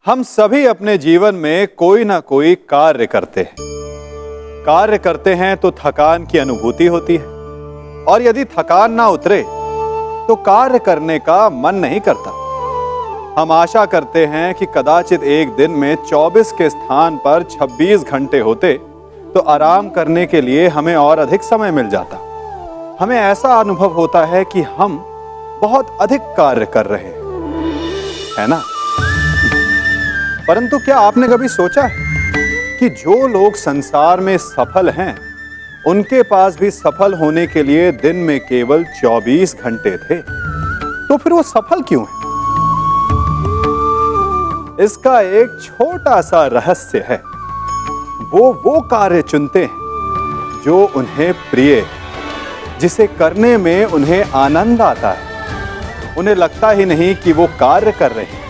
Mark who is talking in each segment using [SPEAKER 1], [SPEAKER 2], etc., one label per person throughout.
[SPEAKER 1] हम सभी अपने जीवन में कोई ना कोई कार्य करते हैं। कार्य करते हैं तो थकान की अनुभूति होती है, और यदि थकान ना उतरे तो कार्य करने का मन नहीं करता। हम आशा करते हैं कि कदाचित एक दिन में 24 के स्थान पर 26 घंटे होते तो आराम करने के लिए हमें और अधिक समय मिल जाता। हमें ऐसा अनुभव होता है कि हम बहुत अधिक कार्य कर रहे हैं, है ना? परंतु क्या आपने कभी सोचा है कि जो लोग संसार में सफल हैं, उनके पास भी सफल होने के लिए दिन में केवल 24 घंटे थे, तो फिर वो सफल क्यों हैं? इसका एक छोटा सा रहस्य है। वो कार्य चुनते हैं जो उन्हें प्रिय है, जिसे करने में उन्हें आनंद आता है। उन्हें लगता ही नहीं कि वो कार्य कर रहे हैं,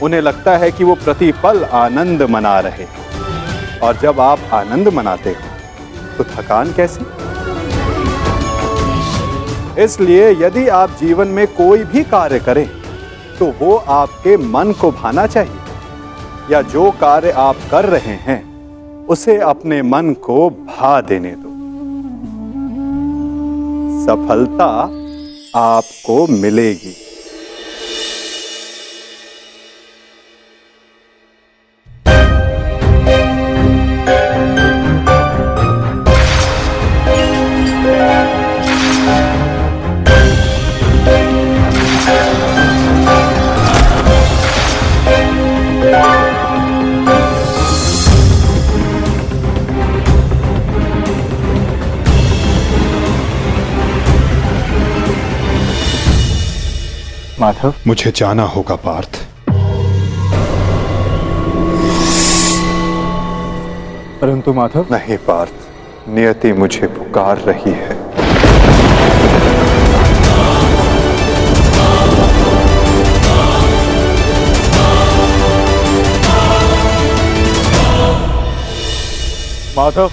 [SPEAKER 1] उन्हें लगता है कि वो प्रतिपल आनंद मना रहे हैं। और जब आप आनंद मनाते हो तो थकान कैसी? इसलिए यदि आप जीवन में कोई भी कार्य करें तो वो आपके मन को भाना चाहिए, या जो कार्य आप कर रहे हैं उसे अपने मन को भा देने दो। सफलता आपको मिलेगी।
[SPEAKER 2] माधव,
[SPEAKER 1] मुझे जाना होगा पार्थ।
[SPEAKER 2] परंतु माधव।
[SPEAKER 1] नहीं पार्थ, नियति मुझे पुकार रही है।
[SPEAKER 2] माधव,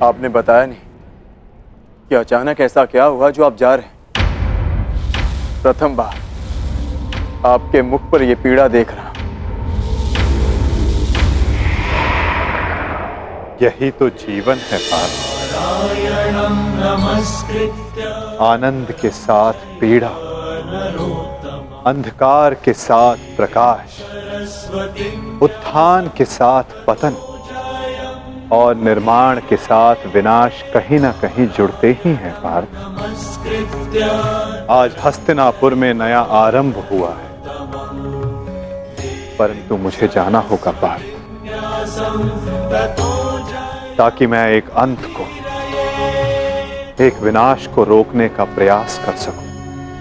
[SPEAKER 2] आपने बताया नहीं कि अचानक ऐसा क्या हुआ जो आप जा रहे हैं। प्रथम बार आपके मुख पर यह पीड़ा देख रहा।
[SPEAKER 1] यही तो जीवन है पार्थ। आनंद के साथ पीड़ा, अंधकार के साथ प्रकाश, उत्थान के साथ पतन और निर्माण के साथ विनाश कहीं ना कहीं जुड़ते ही हैं पार्थ। आज हस्तिनापुर में नया आरंभ हुआ है, परंतु मुझे जाना होगा पार्थ, ताकि मैं एक अंत को, एक विनाश को रोकने का प्रयास कर सकूं।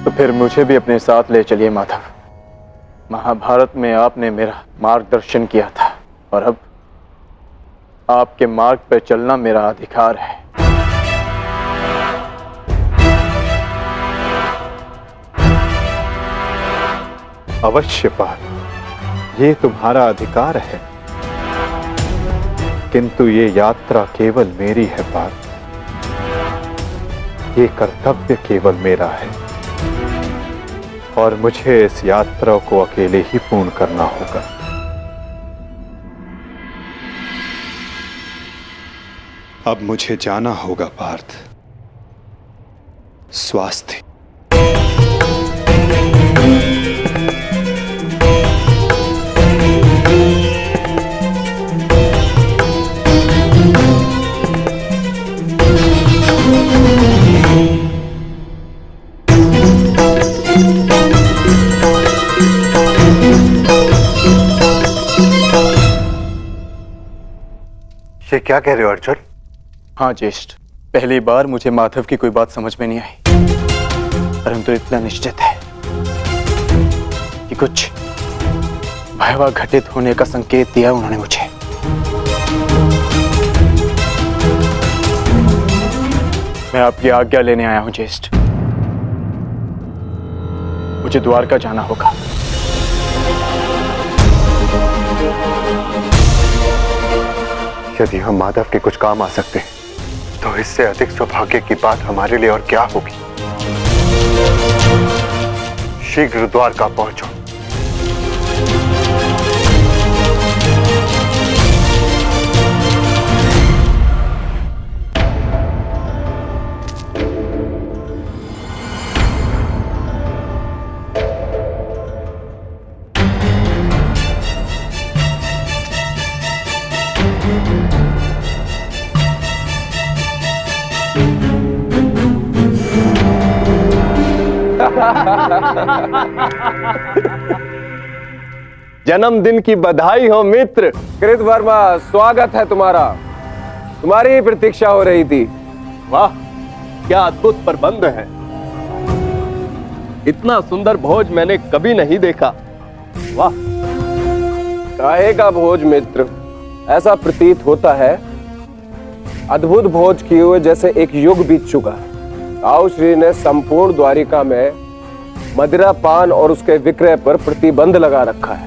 [SPEAKER 2] तो फिर मुझे भी अपने साथ ले चलिए माधव। महाभारत में आपने मेरा मार्गदर्शन किया था, और अब आपके मार्ग पर चलना मेरा अधिकार है।
[SPEAKER 1] अवश्य पार्थ, ये तुम्हारा अधिकार है, किंतु ये यात्रा केवल मेरी है पार्थ। ये कर्तव्य केवल मेरा है, और मुझे इस यात्रा को अकेले ही पूर्ण करना होगा। अब मुझे जाना होगा पार्थ। स्वास्थ्य। ये क्या कह रहे हो अर्जुन?
[SPEAKER 2] हाँ ज्येष्ठ, पहली बार मुझे माधव की कोई बात समझ में नहीं आई, परंतु इतना निश्चित है कि कुछ भयावह घटित होने का संकेत दिया उन्होंने मुझे। मैं आपकी आज्ञा लेने आया हूं ज्येष्ठ। मुझे द्वारका जाना होगा।
[SPEAKER 1] यदि हम माधव के कुछ काम आ सकते हैं तो इससे अधिक सौभाग्य की बात हमारे लिए और क्या होगी।
[SPEAKER 3] शीघ्र द्वारका पहुंचो।
[SPEAKER 4] जन्मदिन की बधाई हो मित्र। कृतवर्मा, स्वागत है तुम्हारा। तुम्हारी ही प्रतीक्षा हो रही थी।
[SPEAKER 5] वाह, क्या अद्भुत प्रबंध है। इतना सुंदर भोज मैंने कभी नहीं देखा। वाह।
[SPEAKER 4] काहे का भोज मित्र? ऐसा प्रतीत होता है अद्भुत भोज किए हुए जैसे एक युग बीत चुका है। ताऊ श्री ने संपूर्ण द्वारिका में मदिरा पान और उसके विक्रय पर प्रतिबंध लगा रखा है।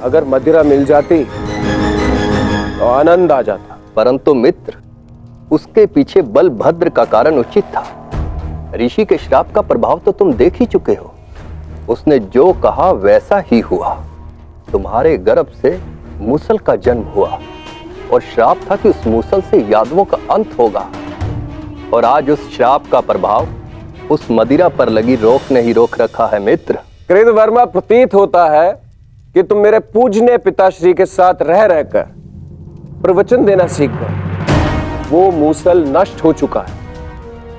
[SPEAKER 4] अगर मदिरा मिल जाती तो आनंद आ जाता।
[SPEAKER 5] परंतु मित्र, उसके पीछे बलभद्र का कारण उचित था। ऋषि के श्राप का प्रभाव तो तुम देख ही चुके हो। उसने जो कहा वैसा ही हुआ। तुम्हारे गर्भ से मूसल का जन्म हुआ और श्राप था कि उस मूसल से यादवों का अंत होगा। और आज उस श्राप का प्रभाव उस मदिरा पर लगी रोक ने ही रोक रखा है मित्र।
[SPEAKER 4] कृतवर्मा, प्रतीत होता है कि तुम मेरे पूजनीय पिताश्री के साथ रह रहकर प्रवचन देना सीख गए। वो मूसल नष्ट हो चुका है।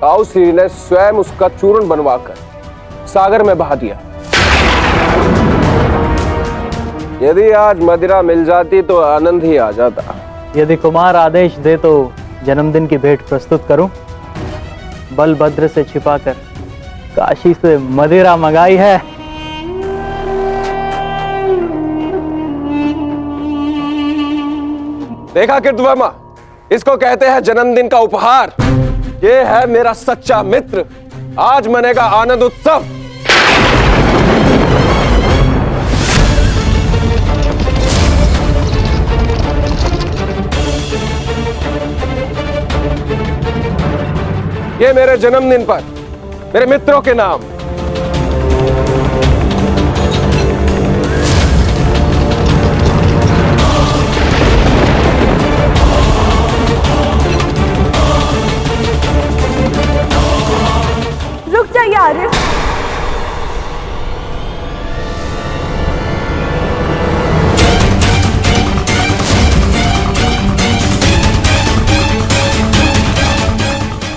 [SPEAKER 4] ताऊ श्री ने स्वयं उसका चूर्ण बनवाकर सागर में बहा दिया। यदि आज मदिरा मिल जाती तो आनंद ही आ जाता।
[SPEAKER 6] यदि कुमार आदेश दे तो जन्मदिन की भेंट प्रस्तुत करूं। बलभद्र से छिपाकर काशी से मदिरा मंगाई है।
[SPEAKER 4] देखा कृतवर्मा, इसको कहते हैं जन्मदिन का उपहार। ये है मेरा सच्चा मित्र। आज मनेगा आनंद उत्सव। ये मेरे जन्मदिन पर मेरे मित्रों के नाम।
[SPEAKER 7] रुक जा यार।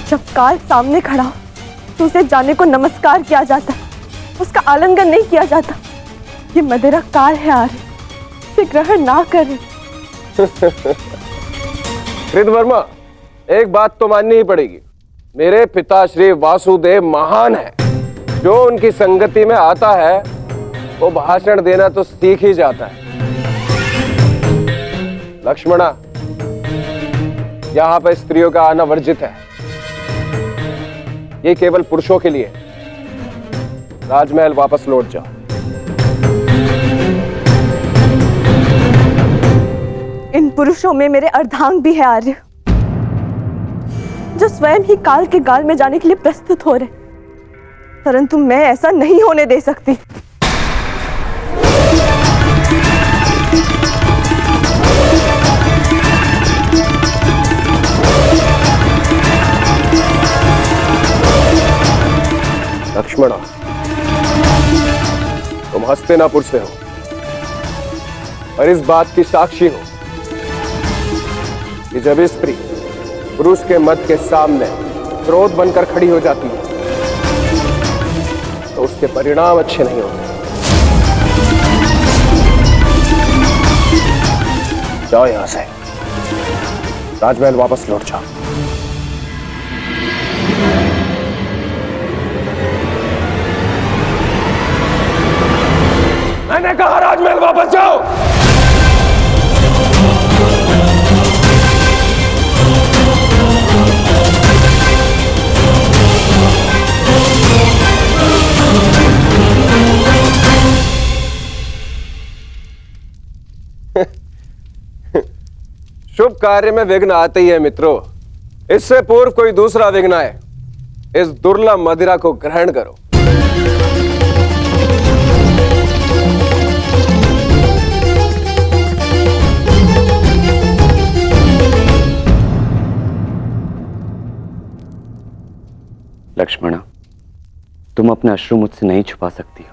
[SPEAKER 7] जब काल सामने खड़ा हो तो उसे जाने को नमस्कार किया जाता, उसका आलिंगन नहीं किया जाता। ये मदिरा काल है आर्य, इसे ग्रहण ना करे।
[SPEAKER 4] कृतवर्मा, एक बात तो माननी ही पड़ेगी। मेरे पिताश्री वासुदेव महान है। जो उनकी संगति में आता है वो भाषण देना तो सीख ही जाता है। लक्ष्मणा, यहाँ पर स्त्रियों का आना वर्जित है। ये केवल पुरुषों के लिए। राजमहल वापस लौट जाओ।
[SPEAKER 7] इन पुरुषों में मेरे अर्धांग भी है आर्य, जो स्वयं ही काल के गाल में जाने के लिए प्रस्तुत हो रहे। परंतु मैं ऐसा नहीं होने दे सकती।
[SPEAKER 4] लक्ष्मणा, तुम हस्तिनापुर से हो और इस बात की साक्षी हो कि जब स्त्री पुरुष के मत के सामने क्रोध बनकर खड़ी हो जाती है तो उसके परिणाम अच्छे नहीं होते। जाओ यहां से, राजमहल वापस लौट जाओ। मैंने कहा राजमहल वापस जाओ। शुभ कार्य में विघ्न आते ही है मित्रों। इससे पूर्व कोई दूसरा विघ्न आए, इस दुर्लभ मदिरा को ग्रहण करो।
[SPEAKER 2] लक्ष्मणा, तुम अपने अश्रु मुझसे नहीं छुपा सकती हो।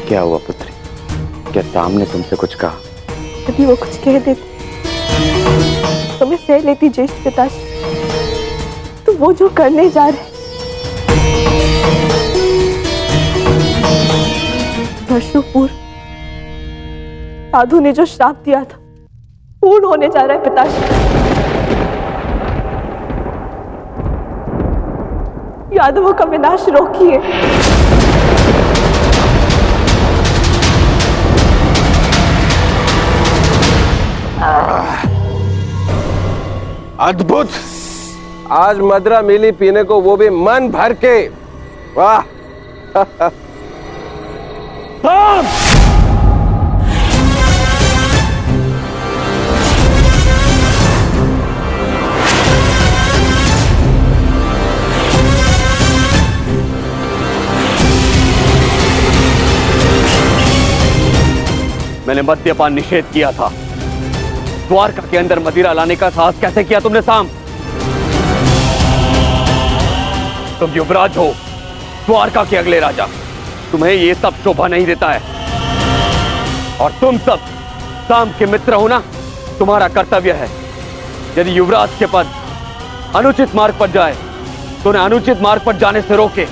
[SPEAKER 2] क्या हुआ पुत्री? क्या साम ने तुमसे कुछ कहा?
[SPEAKER 7] यदि वो कुछ कह देती तो मैं सह लेती ज्येष्ठ पिताश्री। तो वो जो करने जा रहे वर्षों पूर्व साधु ने जो श्राप दिया था पूर्ण होने जा रहा है पिताश्री। यादवों का विनाश रोकिए।
[SPEAKER 4] अद्भुत! आज मदरा मिली पीने को, वो भी मन भर के। वाह!
[SPEAKER 2] मैंने मद्यपान निषेध किया था। द्वारका के अंदर मदिरा लाने का साहस कैसे किया तुमने साम? तुम युवराज हो, द्वारका के अगले राजा। तुम्हें ये सब शोभा नहीं देता है। और तुम सब साम के मित्र हो ना, तुम्हारा कर्तव्य है यदि युवराज के पद अनुचित मार्ग पर जाए तो उन्हें अनुचित मार्ग पर जाने से रोके,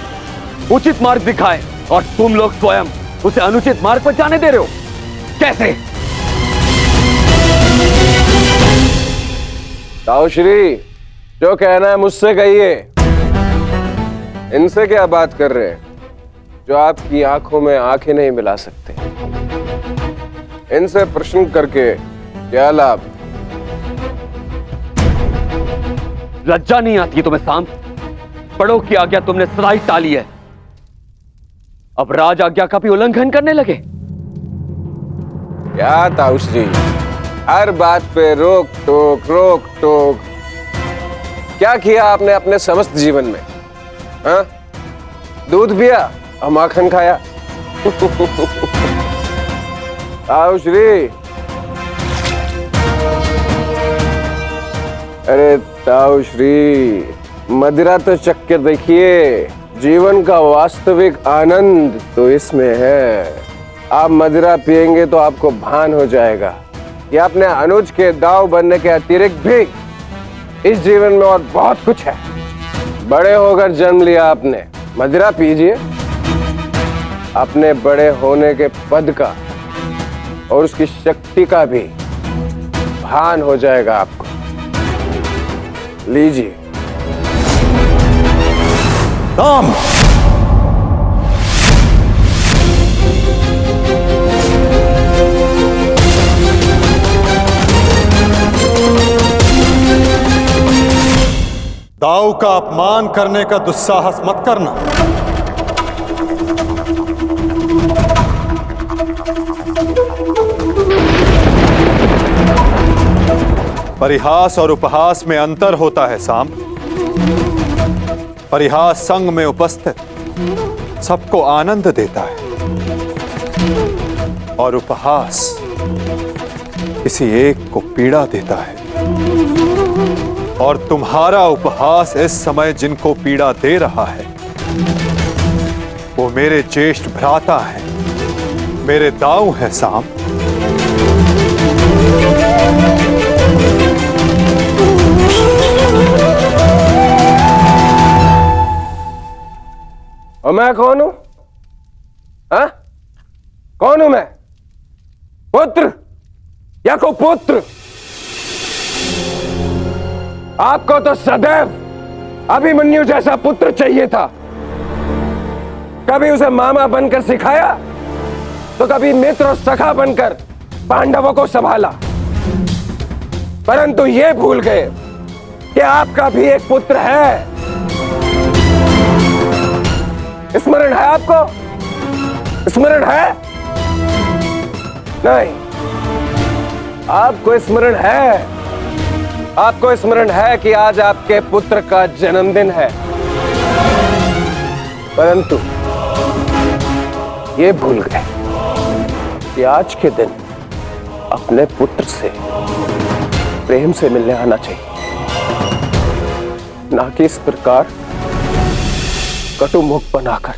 [SPEAKER 2] उचित मार्ग दिखाए। और तुम लोग स्वयं उसे अनुचित मार्ग पर जाने दे रहे हो। कैसे?
[SPEAKER 4] ताऊश्री, जो कहना है मुझसे कहिए। इनसे क्या बात कर रहे हैं जो आपकी आंखों में आंखें नहीं मिला सकते? इनसे प्रश्न करके क्या लाभ?
[SPEAKER 2] लज्जा नहीं आती तुम्हें साम? बड़ों की आज्ञा तुमने सदा ही टाली है, अब राज आज्ञा का भी उल्लंघन करने लगे।
[SPEAKER 4] क्या ताऊश्री, हर बात पे रोक टोक। क्या किया आपने अपने समस्त जीवन में? हाँ? दूध पिया और माखन खाया। ताऊश्री, अरे ताऊश्री, मदिरा तो चक्कर देखिए। जीवन का वास्तविक आनंद तो इसमें है। आप मदिरा पिएंगे तो आपको भान हो जाएगा कि अपने अनुज के दाव बनने के अतिरिक्त भी इस जीवन में और बहुत कुछ है। बड़े होकर जन्म लिया आपने, मदिरा पीजिए। अपने बड़े होने के पद का और उसकी शक्ति का भी भान हो जाएगा आपको। लीजिए।
[SPEAKER 1] साम! दाऊ का अपमान करने का दुस्साहस मत करना। परिहास और उपहास में अंतर होता है साम। परिहास संग में उपस्थित सबको आनंद देता है और उपहास किसी एक को पीड़ा देता है। और तुम्हारा उपहास इस समय जिनको पीड़ा दे रहा है वो मेरे ज्येष्ठ भ्राता हैं, मेरे दाऊ हैं साम।
[SPEAKER 4] और मैं कौन हूं? हाँ? कौन हूं मैं? पुत्र या कुपुत्र? आपको तो सदैव अभिमन्यु जैसा पुत्र चाहिए था। कभी उसे मामा बनकर सिखाया तो कभी मित्र और सखा बनकर पांडवों को संभाला, परंतु ये भूल गए कि आपका भी एक पुत्र है। स्मरण है आपको? स्मरण है? नहीं, आपको स्मरण है। आपको स्मरण है कि आज आपके पुत्र का जन्मदिन है, परंतु ये भूल गए कि आज के दिन अपने पुत्र से प्रेम से मिलने आना चाहिए, ना कि इस प्रकार कटु मुख बनाकर।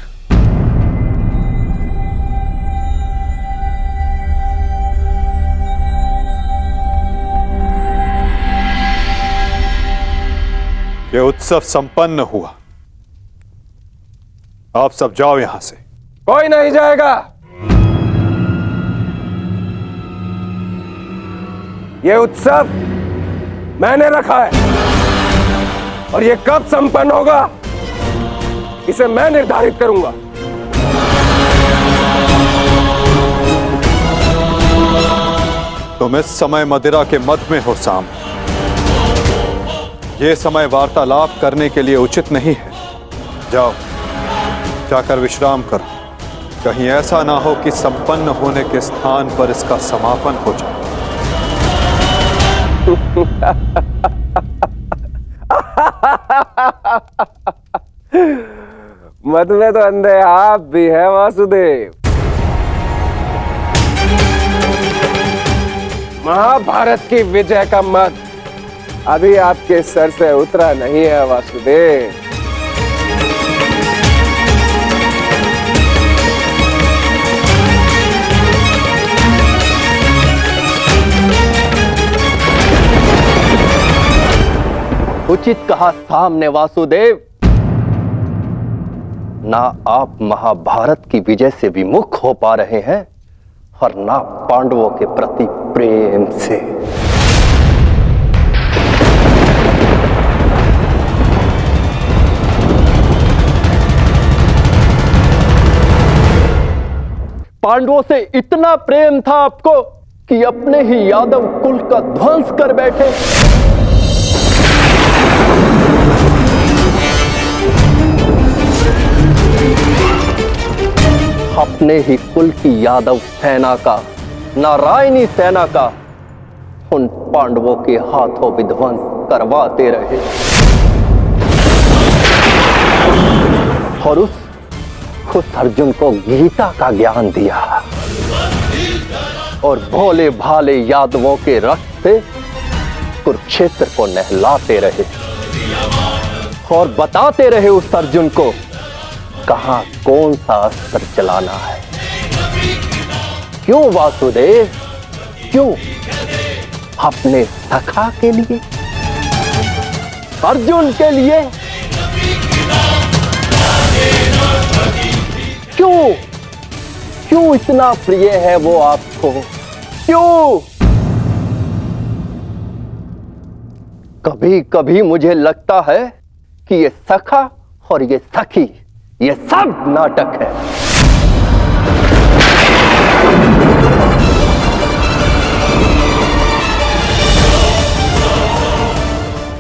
[SPEAKER 1] ये उत्सव संपन्न हुआ। आप सब जाओ यहां से।
[SPEAKER 4] कोई नहीं जाएगा। ये उत्सव मैंने रखा है और ये कब संपन्न होगा इसे मैं निर्धारित करूंगा।
[SPEAKER 1] तुम इस समय मदिरा के मद में हो साम। ये समय वार्तालाप करने के लिए उचित नहीं है। जाओ, जाकर विश्राम करो। कहीं ऐसा ना हो कि संपन्न होने के स्थान पर इसका समापन हो जाए।
[SPEAKER 4] मत में तो अंधे आप भी है वासुदेव। महाभारत की विजय का मत अभी आपके सर से उतरा नहीं है वासुदेव।
[SPEAKER 5] उचित कहा सामने वासुदेव। ना आप महाभारत की विजय से विमुख हो पा रहे हैं और ना पांडवों के प्रति प्रेम से। पांडवों से इतना प्रेम था आपको कि अपने ही यादव कुल का ध्वंस कर बैठे। अपने ही कुल की यादव सेना का, नारायणी सेना का उन पांडवों के हाथों विध्वंस करवाते रहे और उस अर्जुन को गीता का ज्ञान दिया और भोले भाले यादवों के रक्त से कुरुक्षेत्र को नहलाते रहे और बताते रहे उस अर्जुन को कहां कौन सा अस्त्र चलाना है। क्यों वासुदेव, क्यों? अपने सखा के लिए, अर्जुन के लिए। क्यों क्यों इतना प्रिय है वो आपको? क्यों? कभी कभी मुझे लगता है कि ये सखा और ये सखी ये सब नाटक है।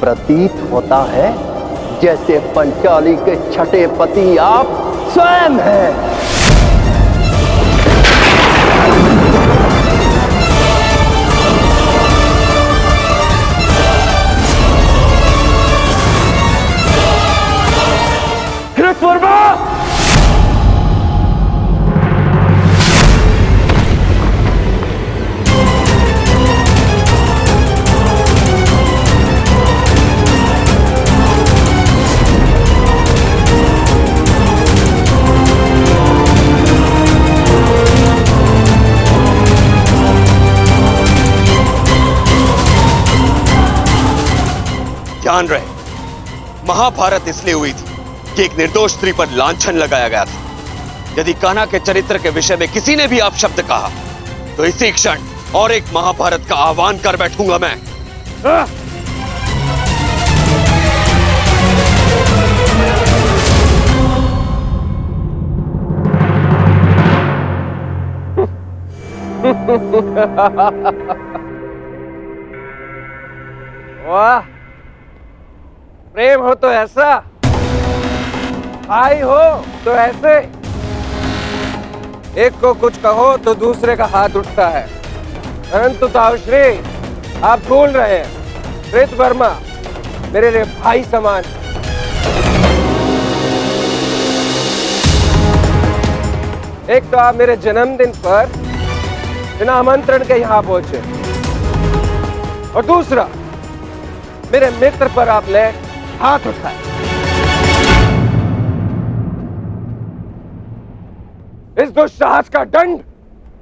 [SPEAKER 5] प्रतीत होता है जैसे पंचाली के छठे पति आप स्वयं हैं।
[SPEAKER 4] कृतवर्मा!
[SPEAKER 3] ध्यान रहे, महाभारत इसलिए हुई थी कि एक निर्दोष स्त्री पर लांछन लगाया गया था। यदि कान्हा के चरित्र के विषय में किसी ने भी अपशब्द कहा तो इसी क्षण और एक महाभारत का आह्वान कर बैठूंगा मैं।
[SPEAKER 4] वाह, प्रेम हो तो ऐसा, भाई हो तो ऐसे। एक को कुछ कहो तो दूसरे का हाथ उठता है, परंतु ताउश्री आप भूल रहे हैं, कृतवर्मा मेरे लिए भाई समान। एक तो आप मेरे जन्मदिन पर बिना आमंत्रण के यहां पहुंचे और दूसरा मेरे मित्र पर आपने हाथ उठाया। इस दुस्साहस का दंड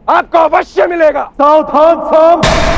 [SPEAKER 4] आपको अवश्य मिलेगा।
[SPEAKER 1] सावधान साम।